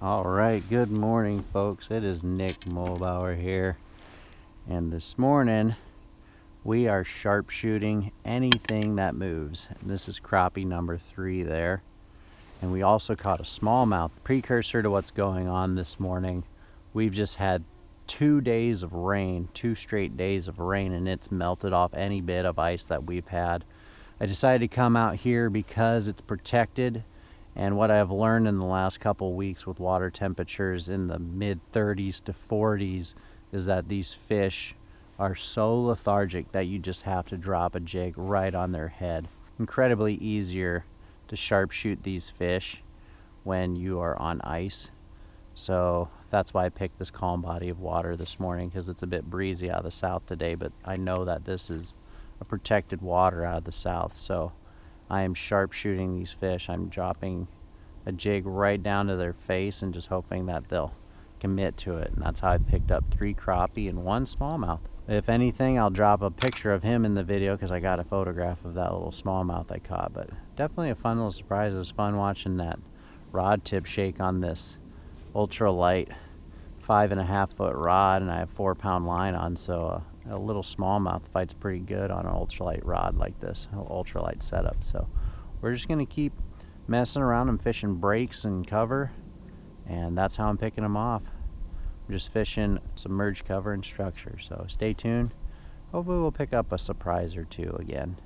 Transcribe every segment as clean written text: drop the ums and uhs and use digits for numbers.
All right, good morning, folks. It is Nick Mulbauer here, and this morning we are sharpshooting anything that moves. And this is crappie number 3 there, and we also caught a smallmouth. Precursor to what's going on this morning, we've just had 2 days of rain, 2 straight days of rain, and it's melted off any bit of ice that we've had. I decided to come out here because it's protected. And what I've learned in the last couple weeks with water temperatures in the mid 30s to 40s is that these fish are so lethargic that you just have to drop a jig right on their head. Incredibly easier to sharpshoot these fish when you are on ice. So that's why I picked this calm body of water this morning, because it's a bit breezy out of the south today, but I know that this is a protected water out of the south. So I am sharpshooting these fish. I'm dropping a jig right down to their face and just hoping that they'll commit to it. And that's how I picked up 3 crappie and 1 smallmouth. If anything, I'll drop a picture of him in the video because I got a photograph of that little smallmouth I caught. But definitely a fun little surprise. It was fun watching that rod tip shake on this ultralight 5.5 foot rod, and I have 4-pound line on, so a little smallmouth fights pretty good on an ultralight rod like this, an ultralight setup. So we're just going to keep messing around and fishing breaks and cover, and that's how I'm picking them off. I'm just fishing submerged cover and structure, so stay tuned. Hopefully we'll pick up a surprise or 2 again.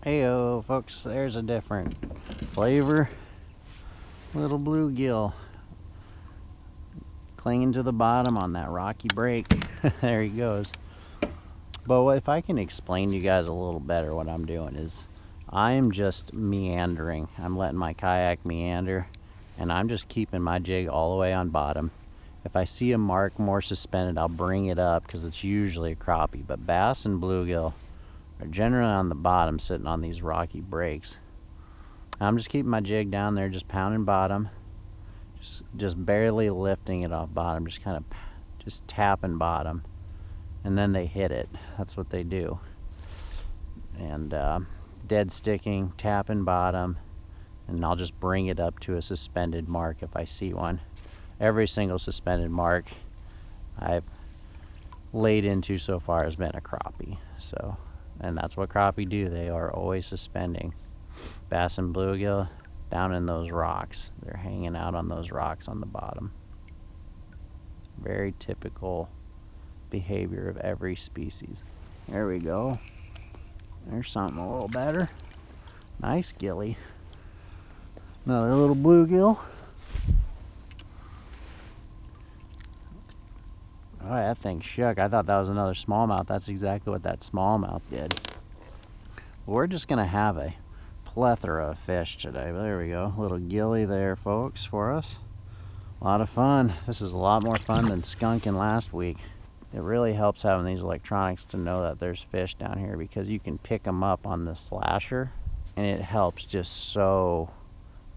Heyo, folks, there's a different flavor. Little bluegill clinging to the bottom on that rocky break. There he goes. But if I can explain to you guys a little better what I'm doing is I am just meandering. I'm letting my kayak meander, and I'm just keeping my jig all the way on bottom. If I see a mark more suspended, I'll bring it up because it's usually a crappie. But bass and bluegill are generally on the bottom, sitting on these rocky breaks. I'm just keeping my jig down there, just pounding bottom, just barely lifting it off bottom, just kind of just tapping bottom, and then they hit it. That's what they do. And dead sticking, tapping bottom, and I'll just bring it up to a suspended mark if I see one. Every single suspended mark I've laid into so far has been a crappie. So, and that's what crappie do. They are always suspending. Bass and bluegill down in those rocks. They're hanging out on those rocks on the bottom. Very typical behavior of every species. There we go. There's something a little better. Nice gilly. Another little bluegill. Oh, that thing shook. I thought that was another smallmouth. That's exactly what that smallmouth did. We're just going to have a plethora of fish today. There we go. Little gilly there, folks, for us. A lot of fun. This is a lot more fun than skunking last week. It really helps having these electronics to know that there's fish down here, because you can pick them up on the slasher, and it helps just so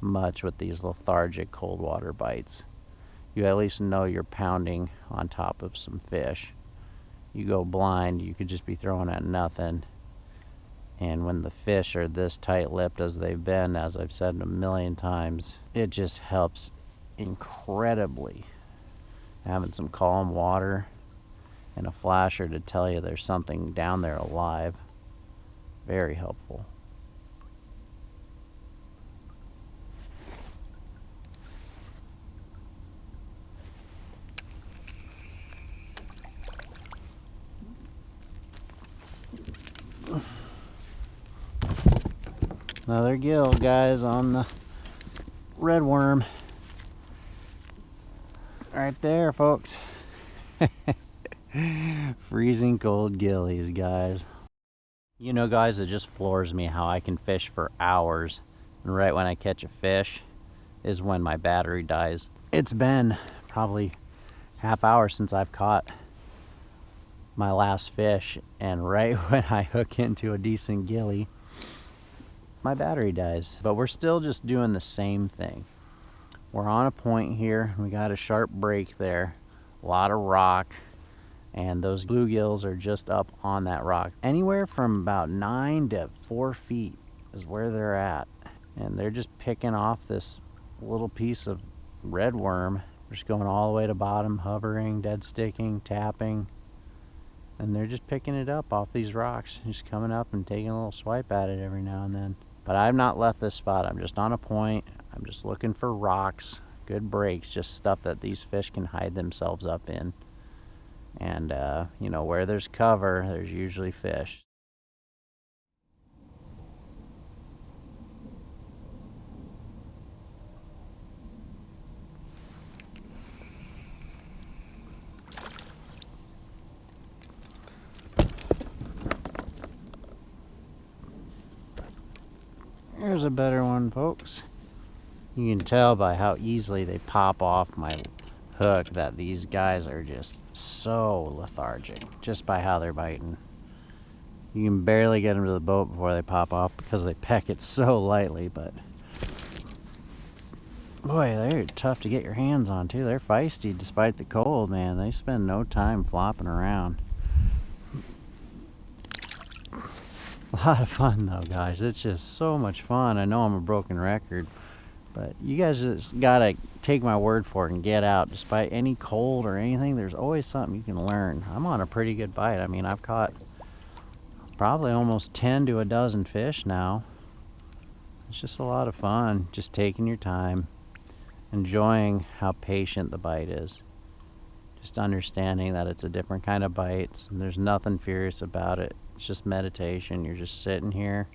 much with these lethargic cold water bites. You at least know you're pounding on top of some fish. You go blind, you could just be throwing at nothing. And when the fish are this tight-lipped as they've been, as I've said a million times, it just helps incredibly. Having some calm water and a flasher to tell you there's something down there alive. Very helpful. Another gill, guys, on the red worm. Right there, folks. Freezing cold gillies, guys. You know, guys, it just floors me how I can fish for hours, and right when I catch a fish is when my battery dies. It's been probably half hour since I've caught my last fish, and right when I hook into a decent gilly, my battery dies. But we're still just doing the same thing. We're on a point here. We got a sharp break there, a lot of rock, And those bluegills are just up on that rock. Anywhere from about 9 to 4 feet is where they're at. And they're just picking off this little piece of red worm. Just going all the way to bottom, hovering, dead sticking, tapping. And they're just picking it up off these rocks. Just coming up and taking a little swipe at it every now and then. But I've not left this spot. I'm just on a point. I'm just looking for rocks, good breaks, just stuff that these fish can hide themselves up in. And, you know, where there's cover, there's usually fish. Here's a better one, folks. You can tell by how easily they pop off my hook that these guys are just so lethargic, just by how they're biting. You can barely get them to the boat before they pop off because they peck it so lightly, but boy, they're tough to get your hands on too. They're feisty despite the cold, man. They spend no time flopping around. A lot of fun though, guys. It's just so much fun. I know I'm a broken record, but you guys just gotta take my word for it and get out. Despite any cold or anything, there's always something you can learn. I'm on a pretty good bite. I mean, I've caught probably almost 10 to a dozen fish now. It's just a lot of fun, just taking your time, enjoying how patient the bite is. Just understanding that it's a different kind of bite, and there's nothing furious about it. It's just meditation. You're just sitting here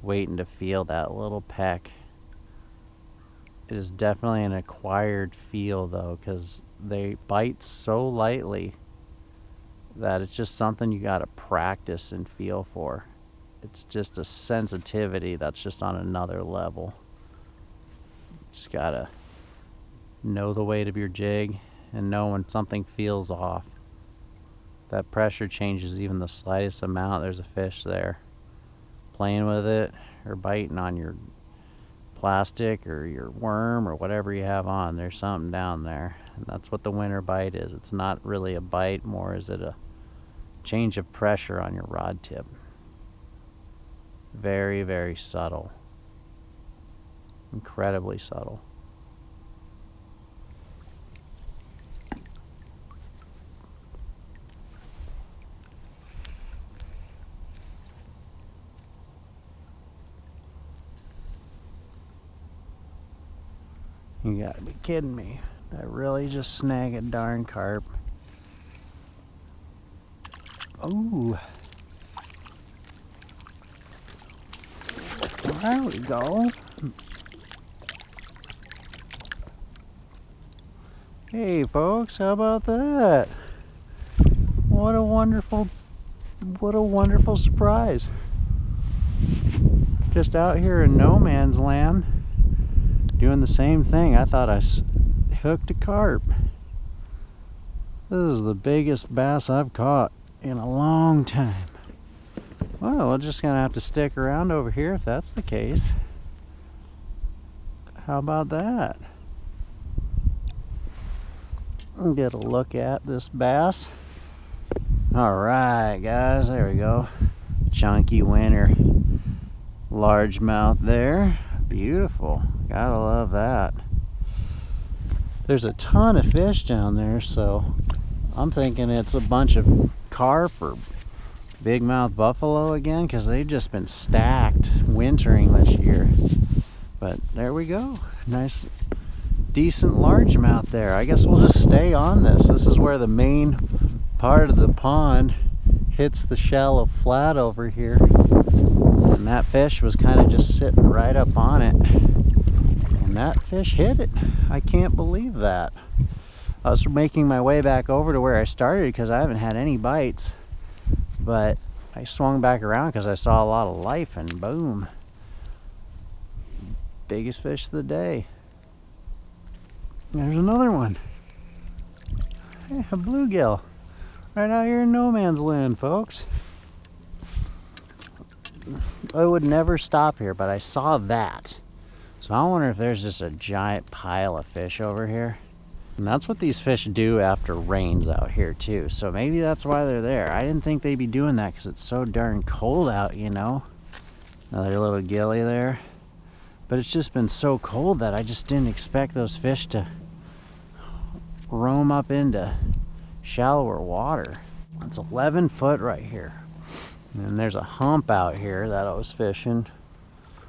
waiting to feel that little peck. It is definitely an acquired feel though, because they bite so lightly that it's just something you got to practice and feel for. It's just a sensitivity that's just on another level. Just gotta know the weight of your jig and know when something feels off. That pressure changes even the slightest amount, there's a fish there. Playing with it or biting on your plastic or your worm or whatever you have on, there's something down there. And that's what the winter bite is. It's not really a bite, more is it a change of pressure on your rod tip. Very, very subtle. Incredibly subtle. You gotta be kidding me. Did I really just snag a darn carp? Ooh. There we go. Hey folks, how about that? What a wonderful surprise. Just out here in no man's land, doing the same thing. I thought I hooked a carp. This is the biggest bass I've caught in a long time. Well, we're just gonna have to stick around over here if that's the case. How about that? I'll get a look at this bass. Alright guys, there we go. Chunky winter largemouth there. Beautiful. Gotta love that. There's a ton of fish down there, so I'm thinking it's a bunch of carp or bigmouth buffalo again, because they've just been stacked wintering this year. But there we go. Nice, decent largemouth there. I guess we'll just stay on this. This is where the main part of the pond hits the shallow flat over here. And that fish was kind of just sitting right up on it. And that fish hit it. I can't believe that. I was making my way back over to where I started because I haven't had any bites. But I swung back around because I saw a lot of life, and boom. Biggest fish of the day. There's another one. Hey, a bluegill. Right out here in no man's land, folks. I would never stop here, but I saw that. So I wonder if there's just a giant pile of fish over here. And that's what these fish do after rains out here too. So maybe that's why they're there. I didn't think they'd be doing that because it's so darn cold out, you know. Another little gilly there. But it's just been so cold that I just didn't expect those fish to roam up into shallower water. It's 11 foot right here. And there's a hump out here that I was fishing.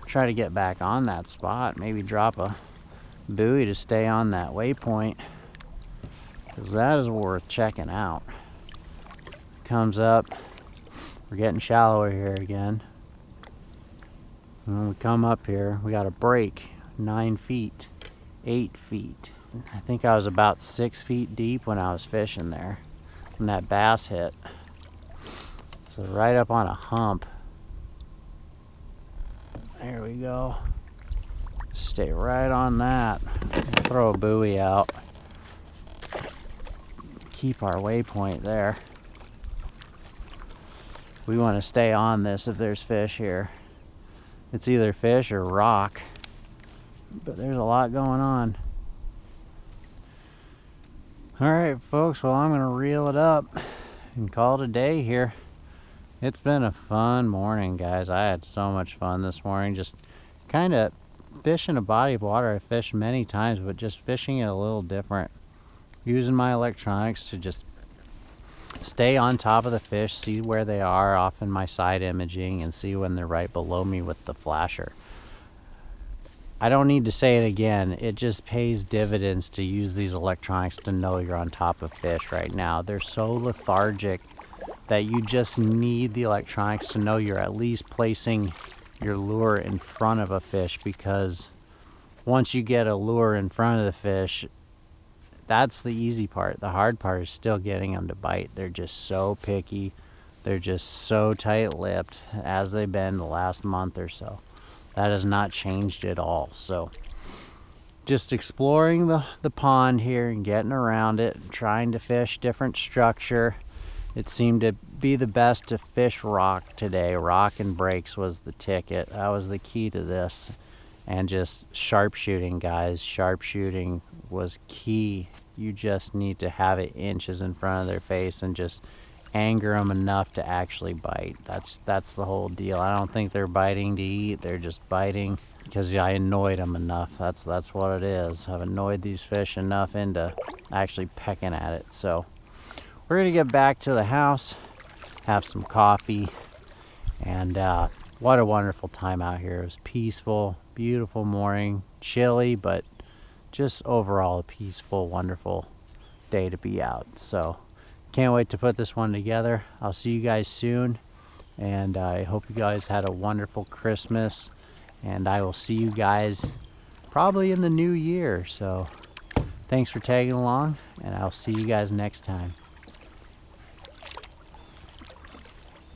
Try to get back on that spot. Maybe drop a buoy to stay on that waypoint, because that is worth checking out. Comes up. We're getting shallower here again. When we come up here, we got a break 9 feet, 8 feet. I think I was about 6 feet deep when I was fishing there, when that bass hit. So right up on a hump. There we go. Stay right on that. Throw a buoy out. Keep our waypoint there. We want to stay on this if there's fish here. It's either fish or rock, but there's a lot going on. Alright folks, well I'm going to reel it up and call it a day here. It's been a fun morning, guys. I had so much fun this morning, just kind of fishing a body of water I fished many times, but just fishing it a little different. Using my electronics to just stay on top of the fish, see where they are off in my side imaging, and see when they're right below me with the flasher. I don't need to say it again, it just pays dividends to use these electronics to know you're on top of fish right now. They're so lethargic that you just need the electronics to know you're at least placing your lure in front of a fish, because once you get a lure in front of the fish, that's the easy part. The hard part is still getting them to bite. They're just so picky. They're just so tight-lipped, as they've been the last month or so. That has not changed at all. So just exploring the pond here and getting around it, trying to fish different structure. It seemed to be the best to fish rock today. Rock and breaks was the ticket. That was the key to this. And just sharpshooting, guys. Sharpshooting was key. You just need to have it inches in front of their face and just anger them enough to actually bite. That's the whole deal. I don't think they're biting to eat. They're just biting because I annoyed them enough. That's what it is. I've annoyed these fish enough into actually pecking at it. So we're gonna get back to the house, have some coffee, and what a wonderful time out here. It was peaceful, beautiful morning, chilly, but just overall a peaceful, wonderful day to be out. So can't wait to put this one together. I'll see you guys soon, and I hope you guys had a wonderful Christmas, and I will see you guys probably in the new year. So thanks for tagging along, and I'll see you guys next time.